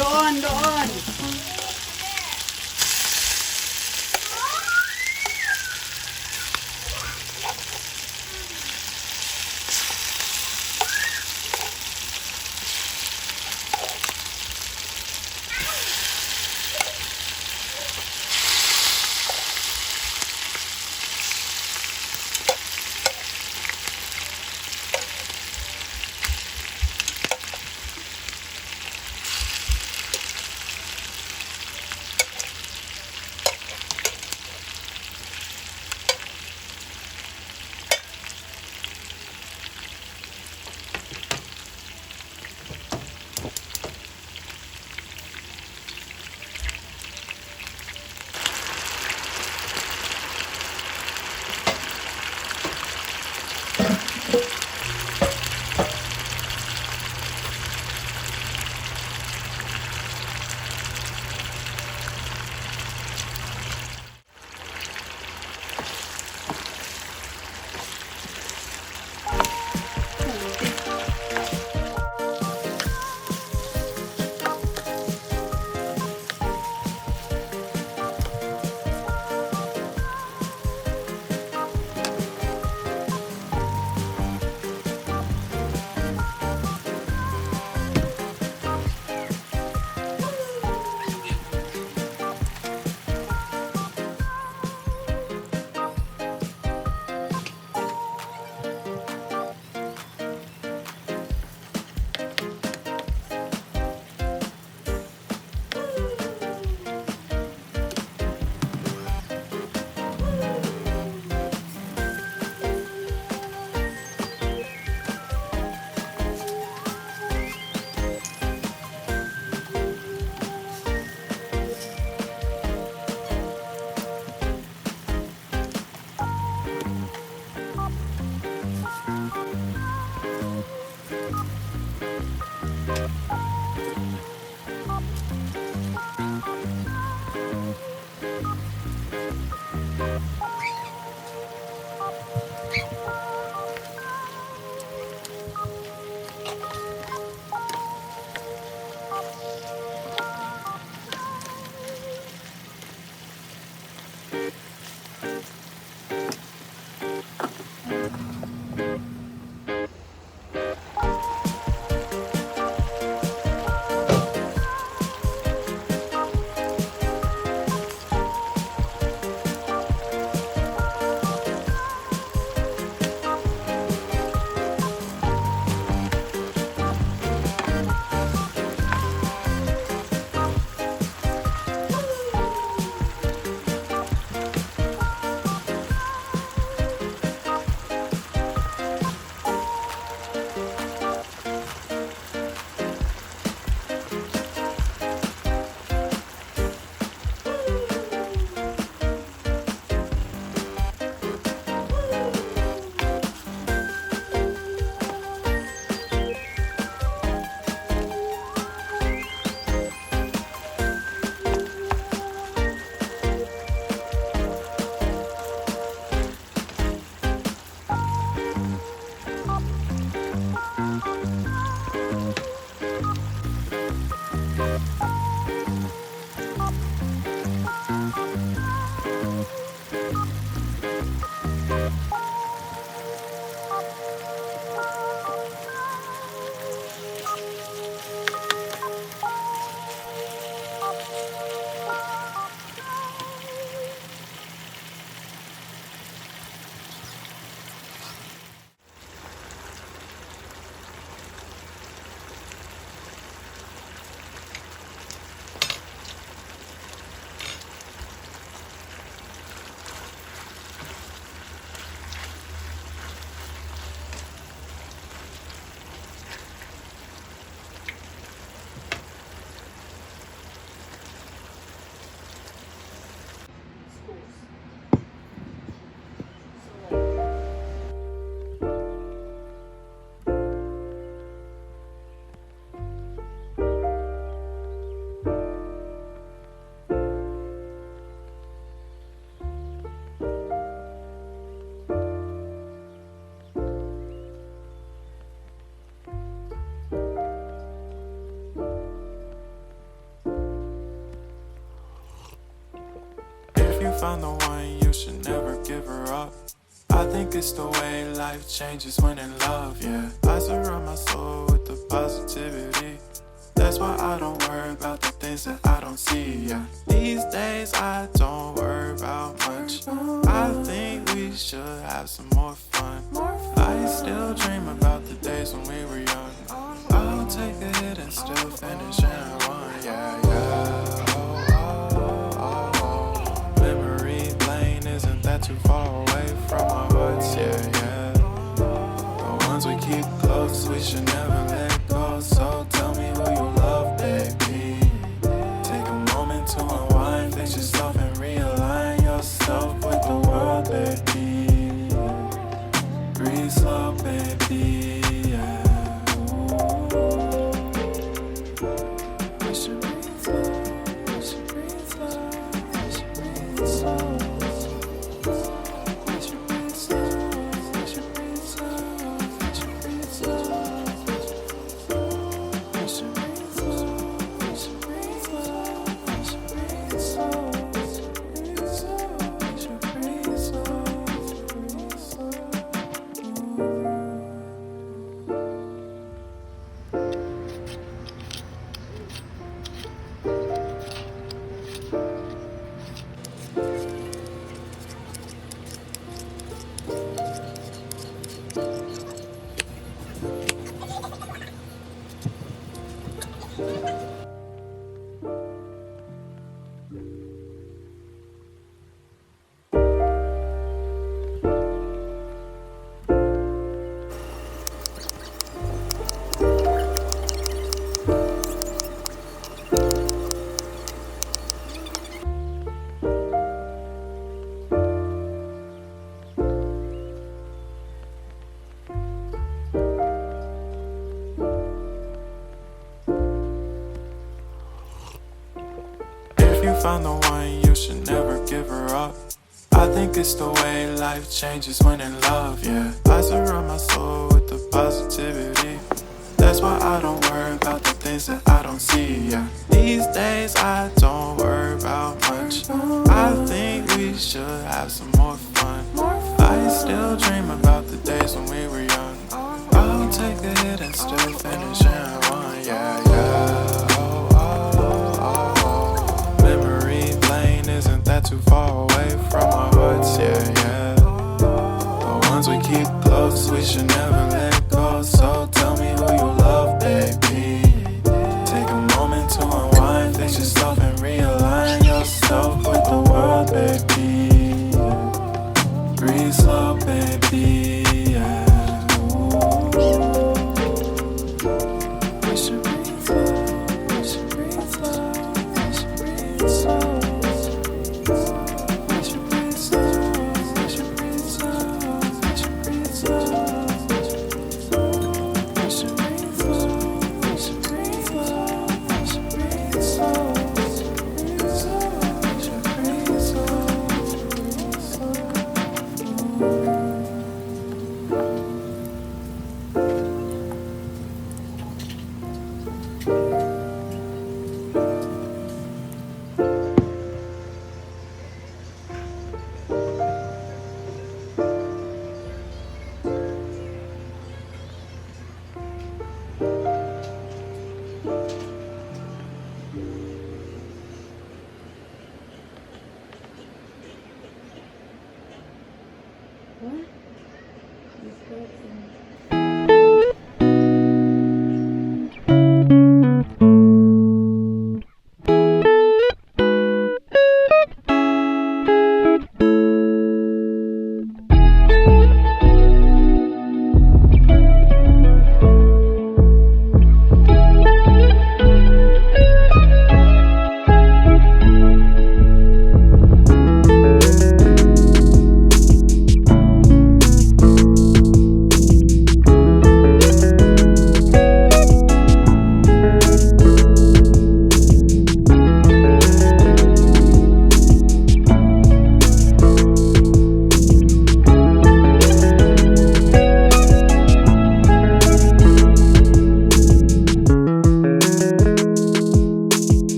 Doon, doon. found the one, you should never give her up. I think it's the way life changes when in love, yeah. I surround my soul with the positivity. That's why I don't worry about the things that I don't see, yeah. These days I don't worry about much. I think we should have some more fun. I still dream about the days when we were young. I'll take a hit and still finish and one, yeah, yeah. Memory lane, isn't that too far away from our hearts, yeah, yeah. The ones we keep close, we should never let go. So tell me who you love, baby. Take a moment to unwind, fix yourself and realign yourself with the world, baby. Breathe slow, baby, yeah. We should breathe slow, we should breathe slow, we should breathe slow. We should breathe slow, we should breathe slow, we should breathe slow. We should breathe slow, we should breathe slow, we should breathe slow, we should breathe slow, we should breathe slow, breathe slow. If you found the one, you should never give her up. I think it's the way life changes when in love, yeah. I surround my soul with the positivity. That's why I don't worry about the things that I don't see, yeah. These days I don't worry about much. I think we should have some more fun. I still dream about the days when we were young. I'll take a hit and still finish and one, yeah, yeah. Memory lane, isn't that too far away from our hearts, yeah, yeah. The ones we keep close, we should never